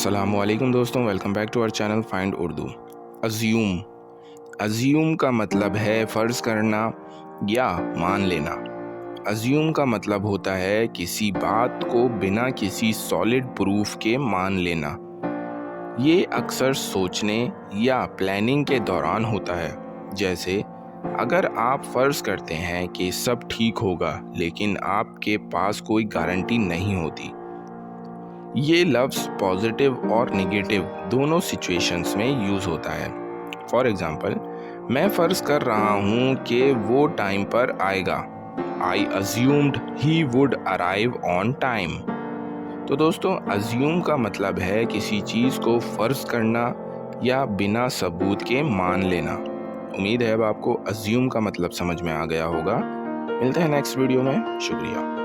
अस्सलामुअलैकुम दोस्तों, welcome back to our channel find Urdu. Assume का मतलब है फ़र्ज़ करना या मान लेना। अज्यूम का मतलब होता है किसी बात को बिना किसी सॉलिड प्रूफ के मान लेना। ये अक्सर सोचने या प्लानिंग के दौरान होता है। जैसे अगर आप फ़र्ज़ करते हैं कि सब ठीक होगा लेकिन आपके पास कोई गारंटी नहीं होती। ये लफ्ज़ पॉजिटिव और नेगेटिव दोनों सिचुएशंस में यूज़ होता है। फॉर एग्ज़ाम्पल, मैं फ़र्ज़ कर रहा हूँ कि वो टाइम पर आएगा। I assumed he would arrive on time. तो दोस्तों, अज्यूम का मतलब है किसी चीज़ को फ़र्ज़ करना या बिना सबूत के मान लेना। उम्मीद है अब आपको अज्यूम का मतलब समझ में आ गया होगा। मिलते हैं नेक्स्ट वीडियो में। शुक्रिया।